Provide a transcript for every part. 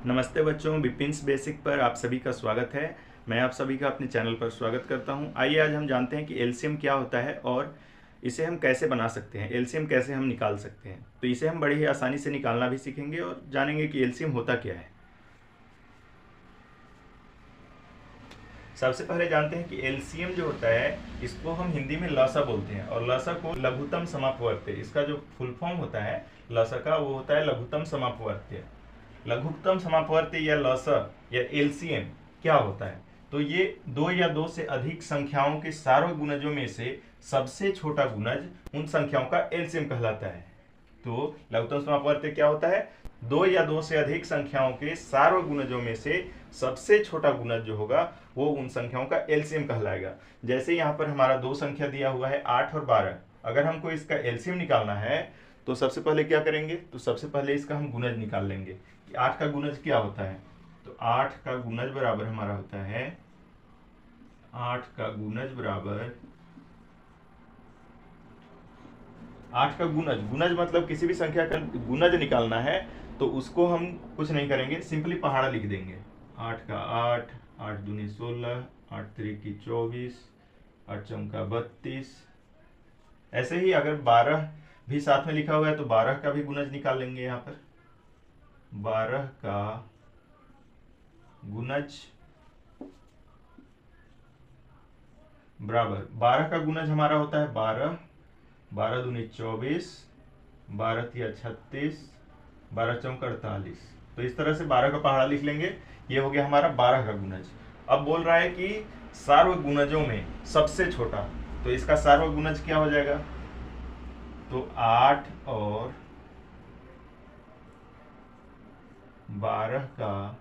नमस्ते बच्चों, बिपिन्स बेसिक पर आप सभी का स्वागत है। मैं आप सभी का अपने चैनल पर स्वागत करता हूं। आइए आज हम जानते हैं कि एलसीएम क्या होता है और इसे हम कैसे बना सकते हैं, एलसीएम कैसे हम निकाल सकते हैं। तो इसे हम बड़ी ही आसानी से निकालना भी सीखेंगे और जानेंगे कि एलसीएम होता क्या है। सबसे पहले जानते हैं कि एलसीएम जो होता है इसको हम हिंदी में लसा बोलते हैं और लसा को लघुत्तम समापवर्त्य, इसका जो फुल फॉर्म होता है लसा का वो होता है लघुत्तम समापवर्त्य। लघुत्तम समापवर्त्य या लसा या एलसीएम क्या होता है? तो ये दो या दो से अधिक संख्याओं के सार्वगुणजों में से सबसे छोटा गुणज उन संख्याओं का एलसीएम कहलाता है। तो लघुत्तम समापवर्त्य क्या होता है? दो या दो से अधिक संख्याओं के सार्वगुणजों में से सबसे छोटा गुणज जो होगा वो उन संख्याओं का एलसीएम कहलाएगा। जैसे यहाँ पर हमारा दो संख्या दिया हुआ है 8 और 12। अगर हमको इसका एलसीएम निकालना है तो सबसे पहले क्या करेंगे? तो सबसे पहले इसका हम गुणज निकाल लेंगे कि 8 का गुणज क्या होता है। तो 8 का गुणज बराबर हमारा होता है 8 का गुणज बराबर 8 का गुणज, गुणज मतलब किसी भी संख्या का गुणज निकालना है तो उसको हम कुछ नहीं करेंगे, सिंपली पहाड़ा लिख देंगे। 8 का 8, 8 दूनी 16, 8 त्रिकी 24, 8 चौका 32। ऐसे ही अगर 12 भी साथ में लिखा हुआ है तो 12 का भी गुणज निकाल लेंगे। यहाँ पर 12 का गुणज बराबर 12 का गुणज हमारा होता है 12, 12 दूनी 24, 12 तिया 36, 12 चौका 48। तो इस तरह से 12 का पहाड़ा लिख लेंगे। ये हो गया हमारा 12 का गुणज। अब बोल रहा है कि सार्वगुणजों में सबसे छोटा, तो इसका सार्वगुणज क्या हो जाएगा? तो 8 और 12 का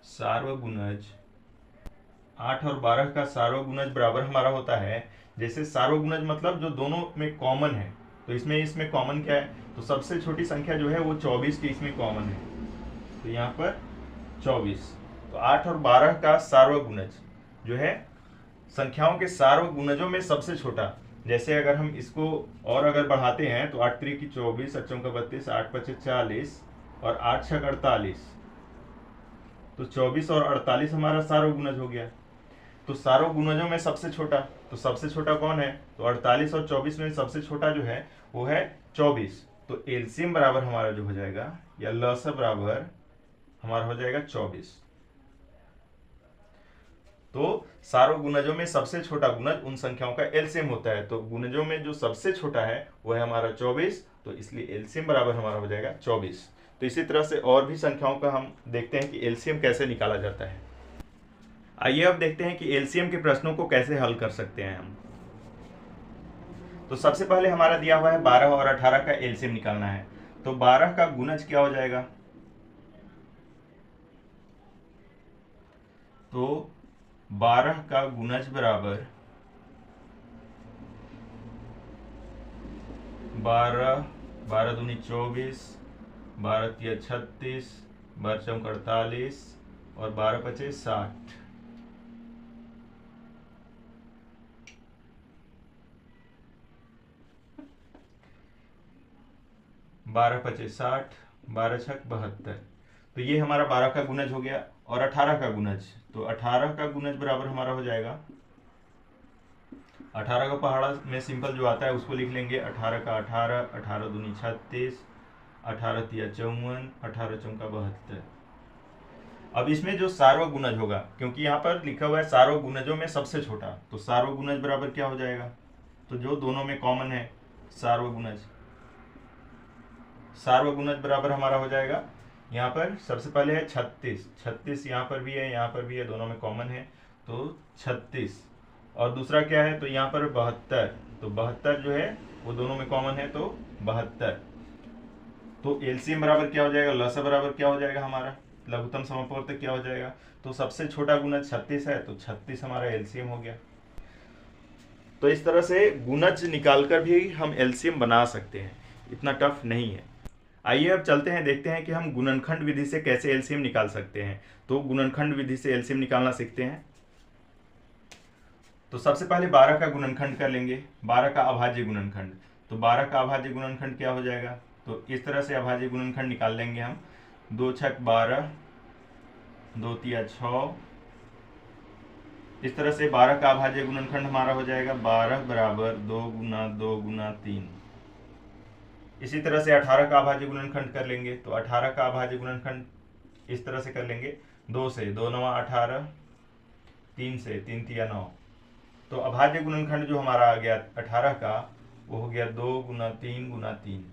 सार्वगुणज, 8 और 12 का सार्वगुणज बराबर हमारा होता है, जैसे सार्वगुणज मतलब जो दोनों में कॉमन है, तो इसमें कॉमन क्या है? तो सबसे छोटी संख्या जो है वो 24 की इसमें कॉमन है, तो यहाँ पर 24। तो 8 और 12 का सार्वगुणज जो है संख्याओं के सार्वगुणजों में सबसे छोटा। जैसे अगर हम इसको और अगर बढ़ाते हैं तो 8 त्रिकी 24, 8 चौका 32, 8 पचे 40 और 8 छक 48। तो 24 और 48 हमारा सार्वगुणज हो गया। तो सार्वगुणजों में सबसे छोटा, तो सबसे छोटा कौन है? तो 48 और 24 में सबसे छोटा जो है वो है 24। तो एलसीएम बराबर हमारा जो हो जाएगा या लसा बराबर हमारा हो जाएगा 24। तो सार्वगुणजों में सबसे छोटा गुणज उन संख्याओं का एलसीएम होता है। तो गुणजों में जो सबसे छोटा है वो है हमारा 24, तो इसलिए एलसीएम बराबर हमारा हो जाएगा 24। तो इसी तरह से और भी संख्याओं का हम देखते हैं कि एलसीएम कैसे निकाला जाता है। आइए अब देखते हैं कि एलसीएम के प्रश्नों को कैसे हल कर सकते हैं हम। तो सबसे पहले हमारा दिया हुआ है 12 और 18 का एलसीएम निकालना है। तो 12 का गुणज क्या हो जाएगा? तो 12 का गुणज बराबर 12, 12 दूनी 24, 12 तिया 36, 12 चौका 48 और 12 पचे 60। 12 पचे 60, 12 छक 72। तो ये हमारा 12 का गुणज हो गया। और 18 का गुणज, तो 18 का गुणज बराबर हमारा हो जाएगा 18 का पहाड़ा में सिंपल जो आता है उसको लिख लेंगे। 18 का 18, 18 दूनी 36, 18 तिया 54, 18 चौका 72। अब इसमें जो सार्वगुणज होगा, क्योंकि यहाँ पर लिखा हुआ है सार्वगुणजों में सबसे छोटा, तो सार्वगुणज बराबर क्या हो जाएगा? तो जो दोनों में कॉमन है सार्वगुणज, सार्वगुणज बराबर हमारा हो जाएगा यहाँ पर सबसे पहले है 36, 36 यहाँ पर भी है, यहाँ पर भी है, दोनों में कॉमन है, तो 36। और दूसरा क्या है? तो यहाँ पर 72, तो 72 जो है वो दोनों में कॉमन है, तो 72। तो एलसीएम बराबर क्या हो जाएगा? लसा बराबर क्या हो जाएगा हमारा? लघुत्तम समापवर्त्य क्या हो जाएगा? तो सबसे छोटा गुणज 36 है, तो 36 हमारा एलसीएम हो गया। तो इस तरह से गुणज निकालकर भी हम एलसीएम बना सकते हैं, इतना टफ नहीं है। आइए अब चलते हैं, देखते हैं कि हम गुणनखंड विधि से कैसे एलसीएम निकाल सकते हैं। तो गुणनखंड विधि से एलसीएम निकालना सीखते हैं। तो सबसे पहले 12 का गुणनखंड कर लेंगे, 12 का अभाज्य गुणनखंड। तो 12 का अभाज्य गुणनखंड क्या हो जाएगा? तो इस तरह से अभाज्य गुणनखंड निकाल लेंगे हम। दो छक 12, दो तिया 6। इस तरह से 12 का अभाज्य गुणनखंड हमारा हो जाएगा 12 बराबर 2 गुना 2 गुना 3। इसी तरह से 18 का अभाज्य गुणनखंड कर लेंगे, तो 18 का अभाज्य गुणनखंड इस तरह से कर लेंगे, 2 से 2 9 18, 3 से 3 तिया 9। तो अभाज्य गुणनखंड जो हमारा आ गया 18 का, वो हो गया 2 गुना 3 गुना 3।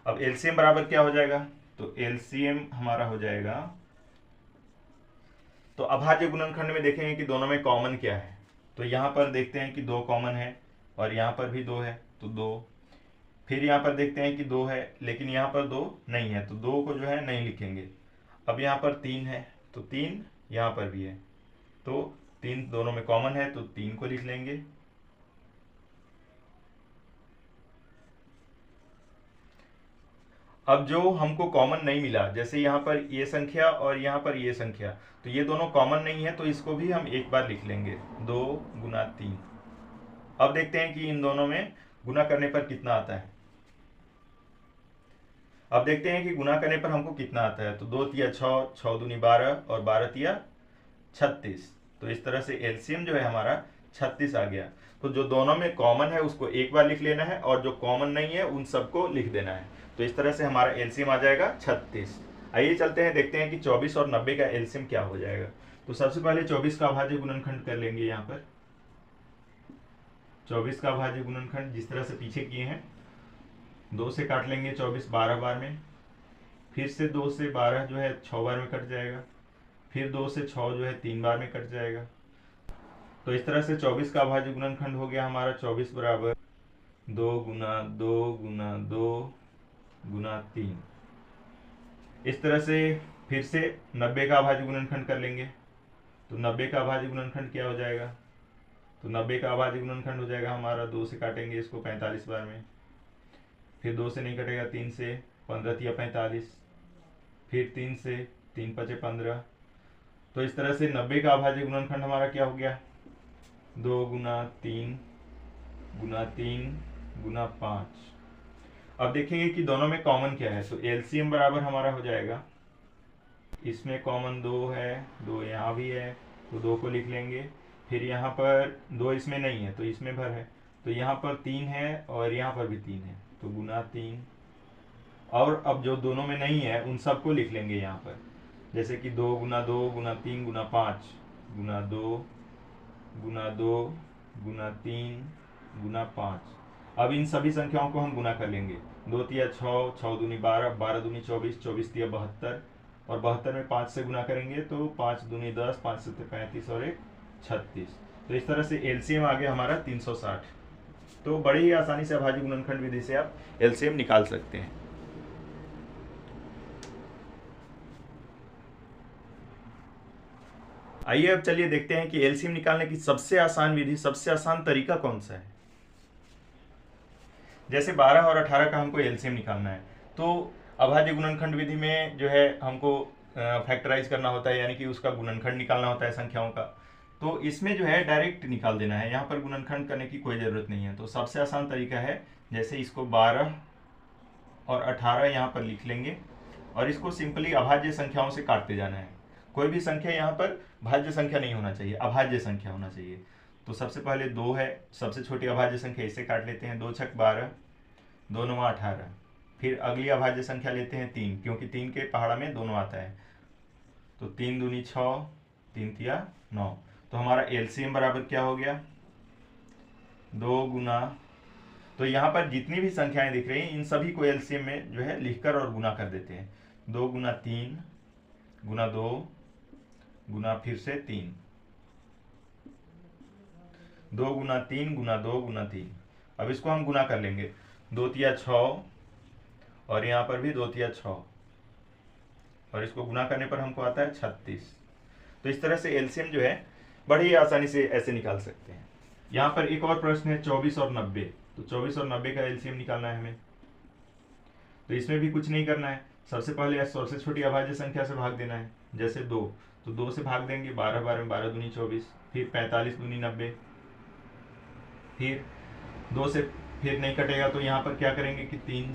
अब एलसीएम बराबर क्या हो जाएगा, तो एलसीएम हमारा हो जाएगा, तो अभाज्य गुणनखंड में देखेंगे कि दोनों में कॉमन क्या है। तो यहां पर देखते हैं कि 2 कॉमन है और यहां पर भी 2 है, तो 2। फिर यहां पर देखते हैं कि 2 है, लेकिन यहां पर 2 नहीं है, तो 2 को जो है नहीं लिखेंगे। अब यहां पर 3 है, तो 3 यहां पर भी है, तो 3 दोनों में कॉमन है, तो 3 को लिख लेंगे। अब जो हमको कॉमन नहीं मिला, जैसे यहाँ पर ये संख्या और यहाँ पर ये संख्या, तो ये दोनों कॉमन नहीं है, तो इसको भी हम एक बार लिख लेंगे, 2 गुना 3। अब देखते हैं कि इन दोनों में गुना करने पर कितना आता है। अब देखते हैं कि गुना करने पर हमको कितना आता है, तो 2 तिया 6, 6 दूनी 12 और 12 तिया 36। तो इस तरह से एलसीएम जो है हमारा 36 आ गया। तो जो दोनों में कॉमन है उसको एक बार लिख लेना है और जो कॉमन नहीं है उन सबको लिख देना है। तो इस तरह से हमारा एलसीएम आ जाएगा 36। आइए चलते हैं, देखते हैं कि 24 और 90 का एलसीएम क्या हो जाएगा। तो सबसे पहले 24 का अभाज्य गुणनखंड कर लेंगे। यहाँ पर 24 का अभाज्य गुणनखंड जिस तरह से पीछे किए हैं, 2 से काट लेंगे 24 12 बार में, फिर से 2 से 12 जो है 6 बार में कट जाएगा, फिर 2 से 6 जो है 3 बार में कट जाएगा। तो इस तरह से 24 का अभाज्य गुणनखंड हो गया हमारा 24 बराबर 2 गुना 2 गुना 2 गुना 3। इस तरह से फिर से 90 का अभाज्य गुणनखंड कर लेंगे। तो 90 का अभाज्य गुणनखंड क्या हो जाएगा, तो 90 का अभाज्य गुणनखंड हो जाएगा हमारा, 2 से काटेंगे इसको 45 बार में, फिर 2 से नहीं कटेगा, 3 से 15 तिया 45, फिर 3 से 3 पचे 15। तो इस तरह से 90 का अभाज्य गुणनखंड हमारा क्या हो गया, 2 गुना 3 गुना 3 गुना 5। अब देखेंगे कि दोनों में कॉमन क्या है, तो एलसीएम बराबर हमारा हो जाएगा, इसमें कॉमन 2 है, 2 यहाँ भी है, तो 2 को लिख लेंगे। फिर यहाँ पर 2 इसमें नहीं है, तो इसमें भर है, तो यहाँ पर 3 है और यहाँ पर भी 3 है, तो गुना 3। और अब जो दोनों में नहीं है उन सबको लिख लेंगे यहाँ पर, जैसे कि 2 गुना 2 गुना 3 गुना 5 गुना 2 गुना 2 गुना 3 गुना 5। अब इन सभी संख्याओं को हम गुना कर लेंगे, 2 तिया 6, 6 दूनी 12, 12 दूनी 24, 24 तिया 72, और 72 में 5 से गुना करेंगे तो 5 दूनी 10, 5 से 35 और 1 36। तो इस तरह से एलसीएम आ गया हमारा 360। तो बड़े ही आसानी से अभाज्य गुणनखंड विधि से आप एलसीएम निकाल सकते हैं। आइए अब चलिए देखते हैं कि एलसीएम निकालने की सबसे आसान विधि, सबसे आसान तरीका कौन सा है। जैसे 12 और 18 का हमको एलसीएम निकालना है, तो अभाज्य गुणनखंड विधि में जो है हमको फैक्टराइज करना होता है, यानी कि उसका गुणनखंड निकालना होता है संख्याओं का। तो इसमें जो है डायरेक्ट निकाल देना है, यहाँ पर गुणनखंड करने की कोई ज़रूरत नहीं है। तो सबसे आसान तरीका है, जैसे इसको 12 और 18 यहाँ पर लिख लेंगे और इसको सिंपली अभाज्य संख्याओं से काटते जाना है। कोई भी संख्या यहाँ पर भाज्य संख्या नहीं होना चाहिए, अभाज्य संख्या होना चाहिए। तो सबसे पहले 2 है, सबसे छोटी अभाज्य संख्या, इसे काट लेते हैं, 2 छक 12, 2 9 18। फिर अगली अभाज्य संख्या लेते हैं 3, क्योंकि 3 के पहाड़ा में दोनों आता है, तो 3 दूनी 6, 3 तिया 9। तो हमारा एलसीएम बराबर क्या हो गया, 2 गुना, तो यहाँ पर जितनी भी संख्याएं दिख रही हैं इन सभी को एलसीएम में जो है लिखकर और गुना कर देते हैं। 2 गुना 3 गुना 2 गुना फिर से 3, 2 गुना 3 गुना 2 गुना 3। अब इसको हम गुना कर लेंगे, 2 तिया 6 और यहाँ पर भी 2 तिया 6, और इसको गुना करने पर हमको आता है 36। तो इस तरह से एलसीएम जो है बड़ी आसानी से ऐसे निकाल सकते हैं। यहाँ पर एक और प्रश्न है 24 और 90। तो 24 और 90 का एलसीएम निकालना है हमें। तो इसमें भी कुछ नहीं करना है, सबसे पहले सबसे छोटी अभाज्य संख्या से भाग देना है। जैसे 2, तो 2 से भाग देंगे, 12 बार में 12 दूनी 24, फिर 45 दूनी 90, फिर 2 से फिर नहीं कटेगा तो यहाँ पर क्या करेंगे कि 3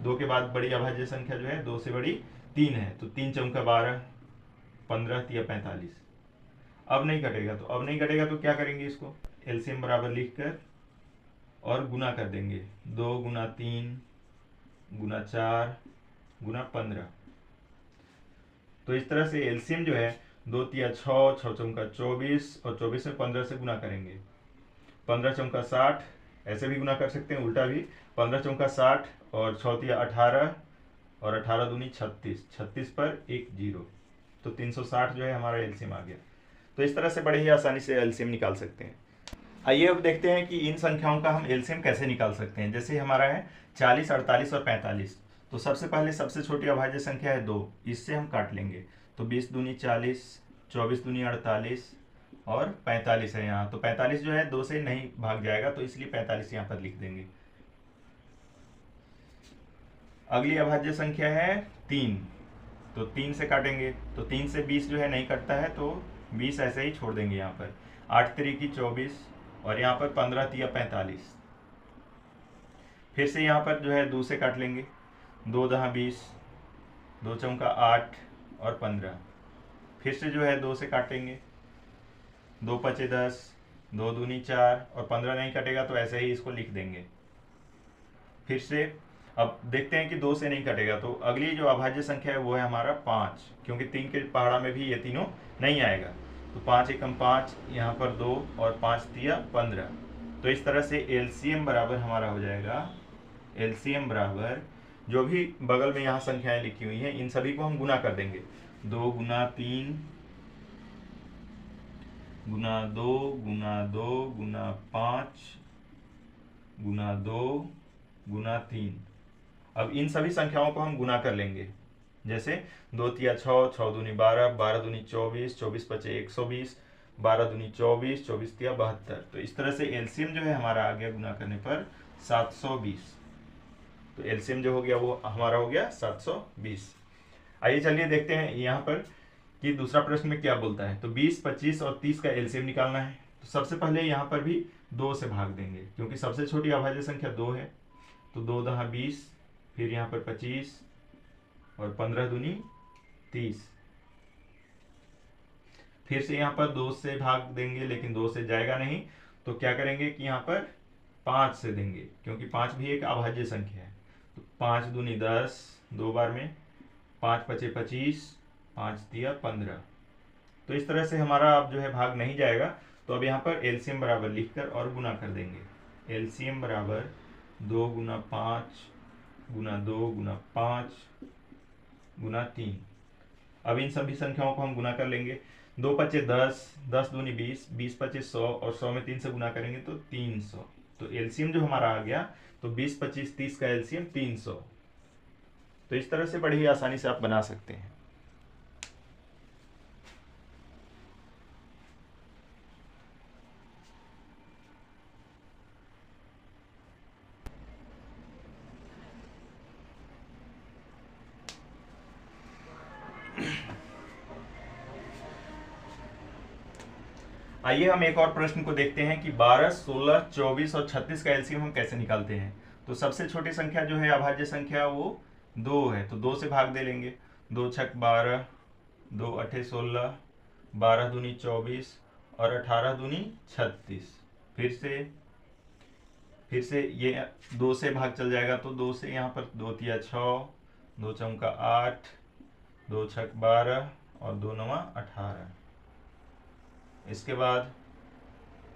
2 के बाद बड़ी अभाज्य संख्या जो है 2 से बड़ी 3 है, तो 3 चौका 12, 15 या 45। अब नहीं कटेगा, तो क्या करेंगे, इसको एलसीएम बराबर लिखकर और गुना कर देंगे। 2 गुना 3 गुना 4 गुना 15। तो इस तरह से एलसीएम जो है 2 तिया 6, 6 चौका 24 और 24 में 15 से गुना करेंगे। 15 चौका 60, ऐसे भी गुना कर सकते हैं, उल्टा भी। 15 चौका 60 और 6 तिया 18 और 18 दूनी 36, 36 पर 1 0, तो 360 जो है हमारा एलसीएम आ गया। तो इस तरह से बड़े ही आसानी से एलसीएम निकाल सकते हैं। आइए अब देखते हैं कि इन संख्याओं का हम एलसीएम कैसे निकाल सकते हैं। जैसे हमारा है 40, 48 और 45, तो सबसे पहले सबसे छोटी अभाज्य संख्या है 2, इससे हम काट लेंगे। तो 20 दूनी 40, 24 दूनी 48 और 45 है यहाँ, तो 45 जो है 2 से नहीं भाग जाएगा, तो इसलिए 45 यहाँ पर लिख देंगे। अगली अभाज्य संख्या है 3, तो 3 से काटेंगे, तो 3 से 20 जो है नहीं कटता है, तो 20 ऐसे ही छोड़ देंगे यहाँ पर। 8 तिरी 24 और यहाँ पर 15 तिया 45। फिर से यहाँ पर जो है 2 से काट लेंगे। 2 दहा 20, 2 चौका 8 और 15। फिर से जो है 2 से काटेंगे। 2 पचे 10, 2 दूनी 4 और 15 नहीं कटेगा, तो ऐसे ही इसको लिख देंगे। फिर से अब देखते हैं कि 2 से नहीं कटेगा, तो अगली जो अभाज्य संख्या है वो है हमारा 5, क्योंकि 3 के पहाड़ा में भी ये तीनों नहीं आएगा। तो 5 एकम 5, यहाँ पर 2 और 5 तिया 15। तो इस तरह से एलसीएम बराबर हमारा हो जाएगा, एलसीएम बराबर जो भी बगल में यहाँ संख्याएं लिखी हुई हैं इन सभी को हम गुना कर देंगे। 2 गुना 3 गुना 2 गुना 2 गुना 5 गुना 2 गुना 3। अब इन सभी संख्याओं को हम गुना कर लेंगे। जैसे 2 तिया 6, 6 दूनी 12, 12 दूनी 24, 24 पचे 120, 12 दूनी 24, 24 तिया 72। तो इस तरह से एलसीएम जो है हमारा आ गया गुना करने पर 720। तो एलसीएम जो हो गया वो हमारा हो गया 720। आइए चलिए देखते हैं यहाँ पर कि दूसरा प्रश्न में क्या बोलता है। तो 20, 25 और 30 का एलसीएम निकालना है। तो सबसे पहले यहाँ पर भी 2 से भाग देंगे, क्योंकि सबसे छोटी अभाज्य संख्या 2 है। तो 2 दहा 20, फिर यहाँ पर 25 और 15 दूनी 30। फिर से यहाँ पर 2 से भाग देंगे, लेकिन 2 से जाएगा नहीं, तो क्या करेंगे कि यहाँ पर 5 से देंगे, क्योंकि 5 भी एक अभाज्य संख्या है। तो 5 दूनी 10, 2 बार में, 5 पचे 25, 5 तिया 15। तो इस तरह से हमारा अब जो है भाग नहीं जाएगा। तो अब यहाँ पर एलसीएम बराबर लिखकर और गुना कर देंगे। एलसीएम बराबर 2 गुना 5 गुना 2 गुना 5 गुना 3। अब इन सभी संख्याओं को हम गुना कर लेंगे। 2 पचे 10, 10 दूनी 20, 20 पचे 100 और 100 में 3 से गुना करेंगे तो 300। तो एलसीएम जो हमारा आ गया, तो 20, 25, 30 का एलसीएम 300। तो इस तरह से बड़ी ही आसानी से आप बना सकते हैं। आइए हम एक और प्रश्न को देखते हैं कि 12, 16, 24 और 36 का एलसीएम हम कैसे निकालते हैं। तो सबसे छोटी संख्या जो है अभाज्य संख्या वो 2 है, तो 2 से भाग दे लेंगे। 2 छक 12, 2 अठे 16, 12 दूनी 24 और 18 दूनी 36। फिर से ये 2 से भाग चल जाएगा, तो 2 से यहाँ पर 2 तिया 6, 2 चौका 8, 2 छक 12 और 2 नवा 18। इसके बाद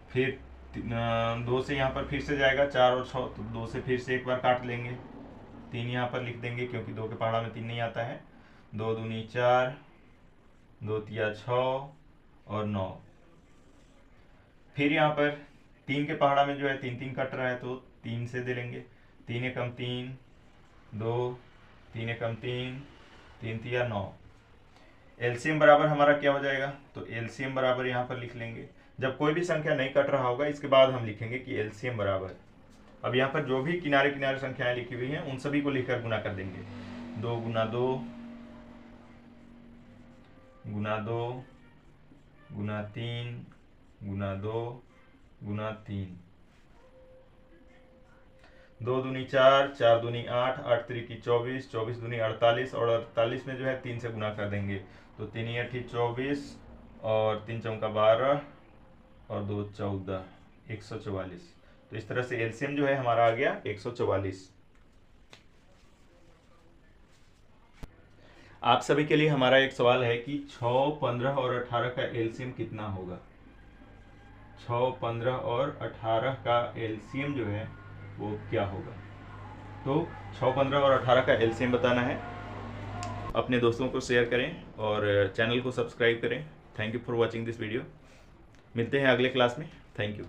फिर 2 से यहाँ पर फिर से जाएगा 4 और 6, तो 2 से फिर से एक बार काट लेंगे। 3 यहाँ पर लिख देंगे, क्योंकि 2 के पहाड़ा में 3 नहीं आता है। 2 दूनी 4, 2 तिया 6 और 9। फिर यहाँ पर 3 के पहाड़ा में जो है 3 3 कट रहा है, तो 3 से दे लेंगे। 3 एकम 3, 2, 3 एकम 3, 3 तिया 9। एलसीएम बराबर हमारा क्या हो जाएगा, तो एलसीएम बराबर यहाँ पर लिख लेंगे। जब कोई भी संख्या नहीं कट रहा होगा, इसके बाद हम लिखेंगे कि एलसीएम बराबर। अब यहाँ पर जो भी किनारे किनारे संख्याएं लिखी हुई हैं उन सभी को लिखकर गुना कर देंगे। 2 गुना 2 गुना 2 गुना 3 गुना 2 गुना 3। 2 दूनी 4, 4 दूनी 8, 8 त्रिकी 24, 24 दूनी 48, और 48 में जो है 3 से गुना कर देंगे तो 3 8 24 और 3 चौका 12 और 2 14, 144। तो इस तरह से एलसीएम जो है हमारा आ गया 144। आप सभी के लिए हमारा एक सवाल है कि 6, 15 और 18 का एलसीएम कितना होगा। 6, 15 और 18 का एलसीएम जो है वो क्या होगा। तो 6, 15 और 18 का एलसीएम बताना है। अपने दोस्तों को शेयर करें और चैनल को सब्सक्राइब करें। Thank you for watching this video. मिलते हैं अगले क्लास में। Thank you.